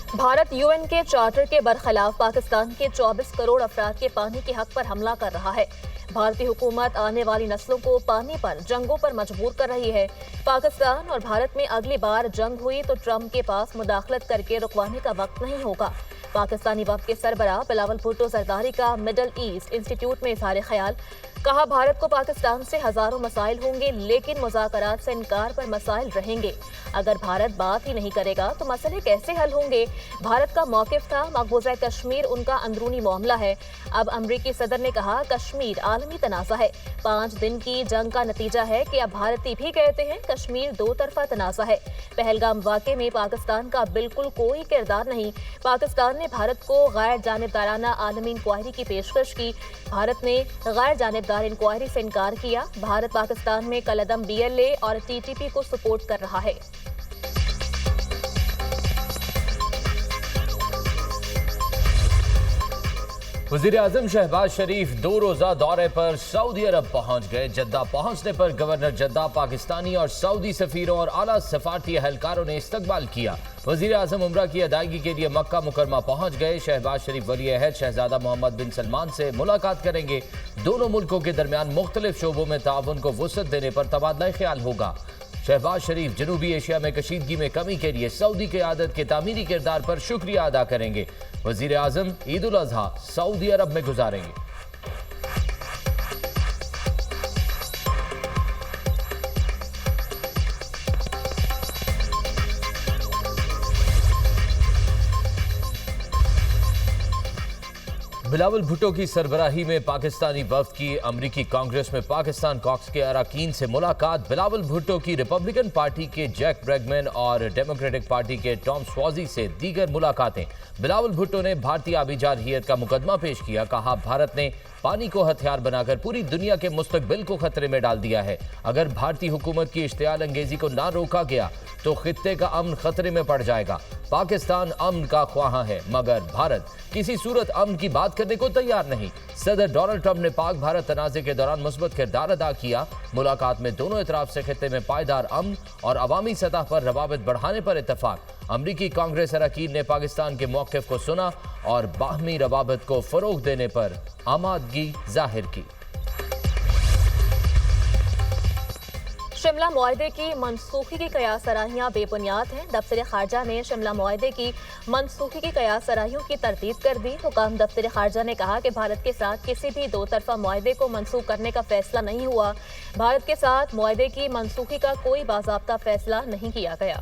Bharat UN के charter के बरखिलाफ पाकिस्तान के 24 करोड़ अफराद के पानी के हक पर हमला कर रहा है। भारतीय हुकूमत आने वाली नस्लों को पानी पर जंगों पर मजबूर कर रही है। पाकिस्तान और भारत में अगली बार जंग हुई तो ट्रंप के पास मुदाखलत करके रुकवाने का वक्त नहीं होगा। पाकिस्तानी वफ्द के सरबराह बिलावल भुट्टो जरदारी का मिडल ईस्ट इंस्टीट्यूट में इज़हार ख्याल। कहा, भारत को पाकिस्तान से हजारों मसाइल होंगे लेकिन मुज़ाकरात से इनकार पर मसाइल रहेंगे। अगर भारत बात ही नहीं करेगा तो मसले कैसे हल होंगे। भारत का मौक़िफ़ था मकबूजा कश्मीर उनका अंदरूनी मामला है। अब अमरीकी सदर ने कहा, कश्मीर आलमी तनाज़ा है। 5 दिन की जंग का नतीजा है कि अब भारतीय भी कहते हैं कश्मीर दो तरफा तनाज़ा है। पहलगाम वाक़े में पाकिस्तान का बिल्कुल कोई किरदार नहीं। पाकिस्तान ने भारत को गैर जानिबदाराना आलमी इंक्वायरी की पेशकश की। भारत ने गैर जानिबदार इंक्वायरी से इनकार किया। भारत पाकिस्तान में कलअदम BLA और TTP को सपोर्ट कर रहा है। वज़ीर-ए-आज़म शहबाज शरीफ 2 रोज़ा दौरे पर सऊदी अरब पहुंच गए। जद्दा पहुंचने पर गवर्नर जद्दा, पाकिस्तानी और सऊदी सफीरों और आला सफारती अहलकारों ने इस्तकबाल किया। वज़ीर-ए-आज़म उम्रा की अदायगी के लिए मक्का मुकरमा पहुंच गए। शहबाज शरीफ वली अहद शहजादा मोहम्मद बिन सलमान से मुलाकात करेंगे। दोनों मुल्कों के दरमियान मुख्तलिफ शोबों में ताउन को वुसअत देने पर तबादला ख्याल होगा। शहबाज शरीफ जनूबी एशिया में कशीदगी में कमी के लिए सऊदी क़यादत के तामीरी किरदार पर शुक्रिया अदा करेंगे। वज़ीर आज़म ईद उल अज़हा सऊदी अरब में गुजारेंगे। बिलावल भुट्टो की सरबराही में पाकिस्तानी वफ्द की अमरीकी कांग्रेस में पाकिस्तान कॉक्स के अरकान से मुलाकात। बिलावल भुट्टो की रिपब्लिकन पार्टी के जैक ब्रैगमैन और डेमोक्रेटिक पार्टी के टॉम स्वाजी से दीगर मुलाकातें। बिलावल भुट्टो ने भारतीय आबी जारहियत का मुकदमा पेश किया। कहा, भारत ने पानी को हथियार बनाकर पूरी दुनिया के मुस्तकबिल को खतरे में डाल दिया है। अगर भारतीय हुकूमत की इश्तियाल अंगेजी को ना रोका गया तो खित्ते का अमन खतरे में पड़ जाएगा। पाकिस्तान अमन का ख्वाहा है मगर भारत किसी सूरत अमन की बात करने को तैयार नहीं। सदर डोनाल्ड ट्रंप ने पाक भारत तनाज़े के दौरान मुस्बत किरदार अदा किया। मुलाकात में दोनों इतराफ से खित्ते में पायदार अमन और अवामी सतह पर रवाबित बढ़ाने पर इत्तफाक। अमरीकी कांग्रेस अरकान ने पाकिस्तान के मौक़िफ़ को सुना और बाहमी रवाबित को फ़रोग़ देने पर आमादगी जाहिर की। शिमला मुआहदे की मनसूखी की कयास सराहियाँ बेबुनियाद हैं। दफ्तर खारजा ने शिमला मुआहदे की मनसूखी की कयास सराहियों की तरदीद कर दी। हुकाम दफ्तर खारजा ने कहा कि भारत के साथ किसी भी 2 तरफा मुआहदे को मनसूख करने का फैसला नहीं हुआ। भारत के साथ मुआहदे की मनसूखी का कोई बाज़ाब्ता फैसला नहीं किया गया।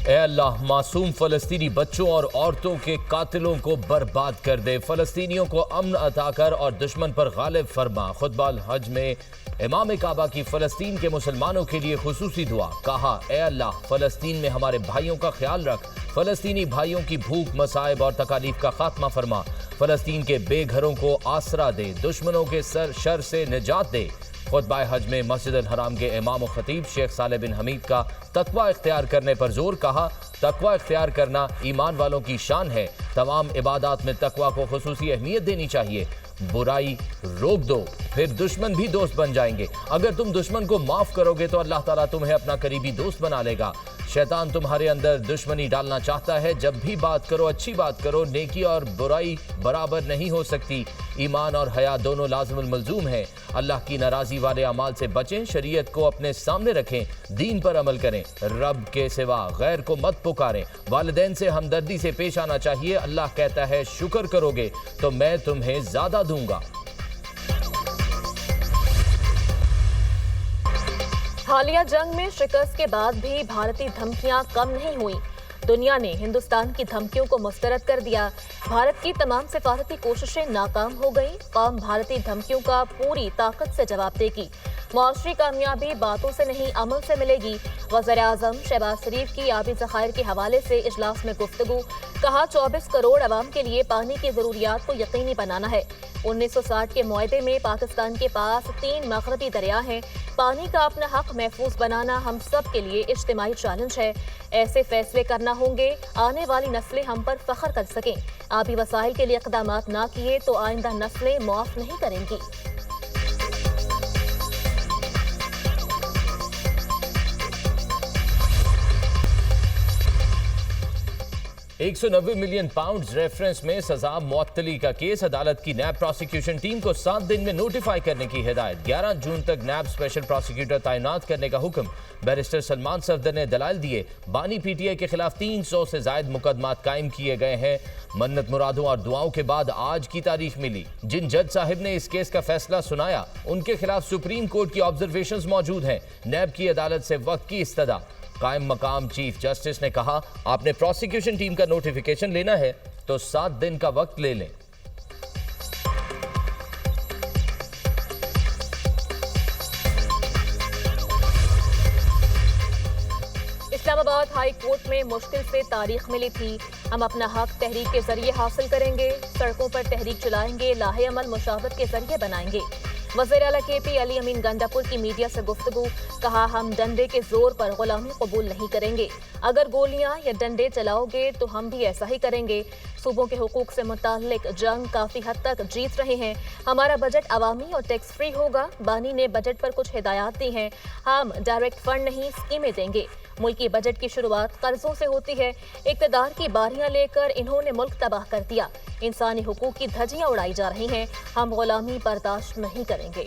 ए अल्लाह, मासूम फ़लस्तीनी बच्चों और औरतों के कातिलों को बर्बाद कर दे। फ़लस्तीनियों को अमन अता कर और दुश्मन पर गालिब फरमा। खुतबा हज में इमाम काबा की फ़लस्तीन के मुसलमानों के लिए खुसूसी दुआ। कहा, ए अल्लाह, फ़लस्तीन में हमारे भाइयों का ख्याल रख। फ़लस्तीनी भाइयों की भूख, मसाइब और तकालीफ का खात्मा फरमा। फ़लस्तीन के बेघरों को आसरा दे। दुश्मनों के शर से निजात दे। खुतबा हज में मस्जिद अल हराम के इमाम व खतीब शेख सालेह बिन हमीद का तकवा इख्तियार करने पर जोर। कहा, तकवा इख्तियार करना ईमान वालों की शान है। तमाम इबादत में तकवा को खुसूसी अहमियत देनी चाहिए। बुराई रोक दो, फिर दुश्मन भी दोस्त बन जाएंगे। अगर तुम दुश्मन को माफ करोगे तो अल्लाह ताला तुम्हें अपना करीबी दोस्त बना लेगा। शैतान तुम्हारे अंदर दुश्मनी डालना चाहता है। जब भी बात करो अच्छी बात करो। नेकी और बुराई बराबर नहीं हो सकती। ईमान और हया दोनों लाज़िमुल मलज़ूम है। अल्लाह की नाराज़ी वाले अमाल से बचें। शरीयत को अपने सामने रखें। दीन पर अमल करें। रब के सिवा गैर को मत पुकारें। वालिदैन से हमदर्दी से पेश आना चाहिए। अल्लाह कहता है, शुक्र करोगे तो मैं तुम्हें ज़्यादा दूंगा। हालिया जंग में शिकस्त के बाद भी भारतीय धमकियां कम नहीं हुई। दुनिया ने हिंदुस्तान की धमकियों को मुस्तरद कर दिया। भारत की तमाम सिफारती कोशिशें नाकाम हो गई। कौम भारतीय धमकियों का पूरी ताकत से जवाब देगी। मुआशरी कामयाबी बातों से नहीं अमल से मिलेगी। वज़ीर-ए-आज़म शहबाज शरीफ की आबी ज़खायर के हवाले से इजलास में गुफ्तगू। कहा, 24 करोड़ अवाम के लिए पानी की ज़रूरियात को यकीनी बनाना है। 1960 के मुआहदे में पाकिस्तान के पास 3 मग़रबी दरिया हैं। पानी का अपना हक महफूज बनाना हम सब के लिए इज्तिमाई चैलेंज है। ऐसे फैसले करना होंगे आने वाली नस्लें हम पर फख्र कर सकें। आबी वसाइल के लिए इक़दामात ना किए तो आइंदा नस्लें मुआफ़ नहीं करेंगी। 190 मिलियन पाउंड रेफरेंस में सजा मुअत्तली का केस। अदालत की नैब प्रोसिक्यूशन टीम को 7 दिन में नोटिफाई करने की हिदायत। 11 जून तक नैब स्पेशल प्रोसिक्यूटर तैनात करने का हुक्म। बैरिस्टर सलमान सफदर ने दलाल दिए। बानी पीटीआई के खिलाफ 300 से ज्यादा मुकदमात कायम किए गए हैं। मन्नत मुरादों और दुआओं के बाद आज की तारीख मिली। जिन जज साहिब ने इस केस का फैसला सुनाया उनके खिलाफ सुप्रीम कोर्ट की ऑब्जर्वेशंस मौजूद हैं। नैब की अदालत से वक्त की इस्तदा। कायम मकाम चीफ जस्टिस ने कहा, आपने प्रोसिक्यूशन टीम का नोटिफिकेशन लेना है तो 7 दिन का वक्त ले लें। इस्लामाबाद हाई कोर्ट में मुश्किल से तारीख मिली थी। हम अपना हक तहरीक के जरिए हासिल करेंगे। सड़कों पर तहरीक चलाएंगे। लाहे अमल मुशावरत के जरिए बनाएंगे। वज़ीर आला KP अली अमीन गंडापुर की मीडिया से गुफ्तगू। कहा, हम डंडे के जोर पर गुलामी कबूल नहीं करेंगे। अगर गोलियां या डंडे चलाओगे तो हम भी ऐसा ही करेंगे। सूबों के हुकूक से मुताल्लिक जंग काफी हद तक जीत रहे हैं। हमारा बजट अवामी और टैक्स फ्री होगा। बानी ने बजट पर कुछ हिदायत दी हैं। हम डायरेक्ट फंड नहीं, स्कीमें देंगे। मुल्की बजट की शुरुआत कर्जों से होती है। इक़्तिदार की बारियां लेकर इन्होंने मुल्क तबाह कर दिया। इंसानी हुकूक की धज्जियां उड़ाई जा रही हैं। हम गुलामी बर्दाश्त नहीं करेंगे।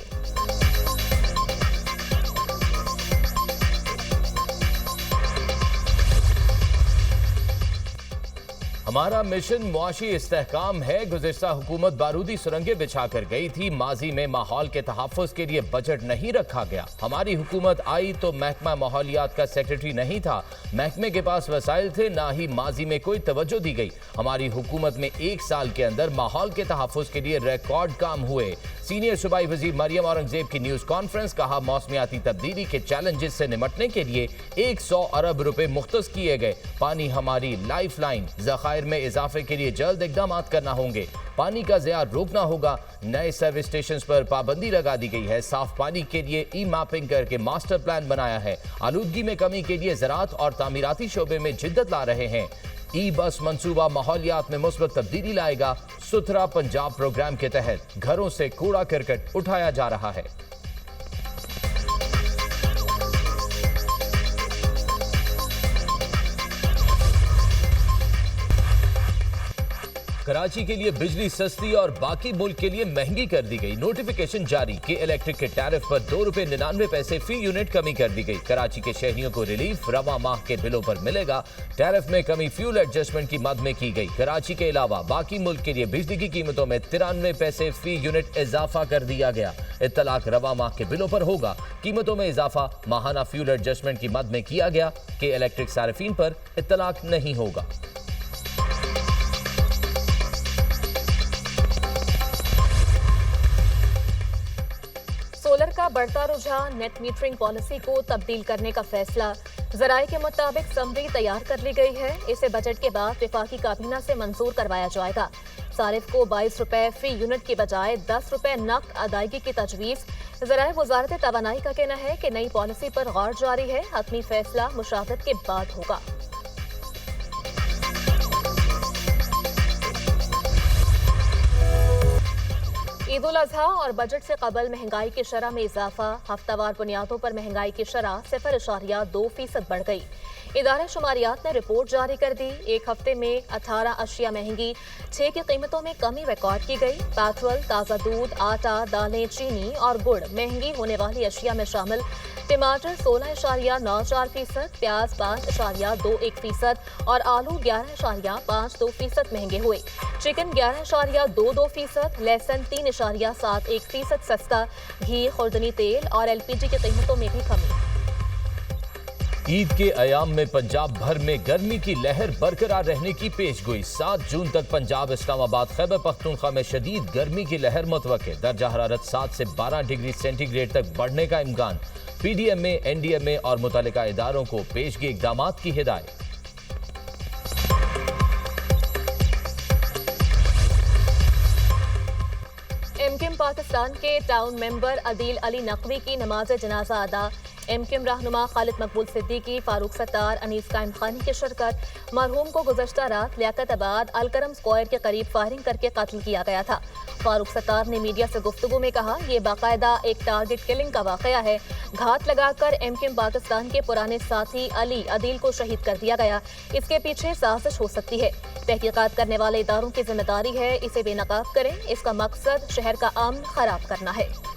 हमारा मिशन मुआशी इस्तेहकाम है। गुज़िश्ता हुकूमत बारूदी सुरंगें बिछाकर गई थी। माजी में माहौल के तहफ़्फ़ुज़ के लिए बजट नहीं रखा गया। हमारी हुकूमत आई तो महकमा माहौलियात का सेक्रेटरी नहीं था। महकमे के पास वसाइल थे, ना ही माजी में कोई तवज्जो दी गई। हमारी हुकूमत में 1 साल के अंदर माहौल के तहफ़्फ़ुज़ के लिए रिकॉर्ड काम हुए। सीनियर सूबाई वज़ीर मरियम औरंगज़ेब की न्यूज़ कॉन्फ्रेंस। कहा, मौसमियाती तब्दीली के चैलेंजेस से निमटने के लिए 100 अरब रुपए मुख्तस किए गए। पानी हमारी लाइफ लाइन। ज़खायर में इजाफे के लिए जल्द इकदाम करना होंगे। पानी का ज़िया रोकना होगा। नए सर्विस स्टेशन पर पाबंदी लगा दी गई है। साफ पानी के लिए ई-मैपिंग करके मास्टर प्लान बनाया है। आलूदगी में कमी के लिए ज़राअत और तामीराती शोबे में जिद्दत ला रहे हैं। ई बस मंसूबा माहौलियात में मुस्बत तब्दीली लाएगा। सुथरा पंजाब प्रोग्राम के तहत घरों से कूड़ा करकट उठाया जा रहा है। कराची के लिए बिजली सस्ती और बाकी मुल्क के लिए महंगी कर दी गई। नोटिफिकेशन जारी कि इलेक्ट्रिक के टैरिफ पर 2 रुपए 99 पैसे फी यूनिट कमी कर दी गई। कराची के शहरियों को रिलीफ रवा माह के बिलों पर मिलेगा। टैरिफ में कमी फ्यूल एडजस्टमेंट की मद में की गई। कराची के अलावा बाकी मुल्क के लिए बिजली की कीमतों में 93 पैसे फी यूनिट इजाफा कर दिया गया। इत्तलाक रवा माह के बिलों पर होगा। कीमतों में इजाफा माहाना फ्यूल एडजस्टमेंट की मद में किया गया कि इलेक्ट्रिक सार्फिन पर इत्तलाक नहीं होगा। सोलर का बढ़ता रुझान। नेट मीटरिंग पॉलिसी को तब्दील करने का फैसला। जराये के मुताबिक समरी तैयार कर ली गई है। इसे बजट के बाद वफाकी काबीना से मंजूर करवाया जाएगा। सारिफ को 22 रुपए फी यूनिट की बजाय 10 रुपए नकद अदायगी की तजवीज़। ज़राए वज़ारत तवानाई का कहना है कि नई पॉलिसी पर गौर जारी है। हतमी फैसला मुशावरत के बाद होगा। ईद उल अजहा और बजट से कबल महंगाई की शरह में इजाफा। हफ्तावार बुनियादों पर महंगाई की शरह 0.2% बढ़ गई। इदारा शुमारियात ने रिपोर्ट जारी कर दी। एक हफ्ते में 18 अशिया महंगी, 6 की कीमतों में कमी रिकॉर्ड की गई। पेट्रोल, ताज़ा दूध, आटा, दालें, चीनी और गुड़ महंगी होने वाली अशिया में शामिल। टमाटर 16.94%, प्याज 5.21% और आलू 11.52% महंगे हुए। चिकन 11.22%, लहसुन 3.71% सस्ता। घी, खुर्दनी तेल और LPG की कीमतों में भी कमी। ईद के अयाम में पंजाब भर में गर्मी की लहर बरकरार रहने की पेशगोई। 7 जून तक पंजाब, इस्लामाबाद, खैबर पख्तूनख्वा में शदीद गर्मी की लहर मुतवक्के। दर्जा हरारत 7 से 12 डिग्री सेंटीग्रेड तक बढ़ने का इम्कान। PDMA, NDMA और मुतल्लिका इदारों को पेशगी इक़दामात की हिदायत। MKM पाकिस्तान के टाउन मेंबर अदील अली नकवी की नमाज जनाजा अदा। एमक्यूएम रहनुमा खालिद मकबूल सिद्दीकी, फारूक सत्तार, अनीस कायम खानी की शिरकत। मरहूम को गुज़श्ता रात लियाकताबाद अलकरम स्क्वायर के करीब फायरिंग करके कत्ल किया गया था। फारूक सत्तार ने मीडिया से गुफ्तगू में कहा, ये बाकायदा एक टारगेट किलिंग का वाकया है। घात लगाकर एमक्यूएम पाकिस्तान के पुराने साथी अली अदील को शहीद कर दिया गया। इसके पीछे साजिश हो सकती है। तहकीकात करने वाले इदारों की जिम्मेदारी है इसे बेनकाब करें। इसका मकसद शहर का अमन खराब करना है।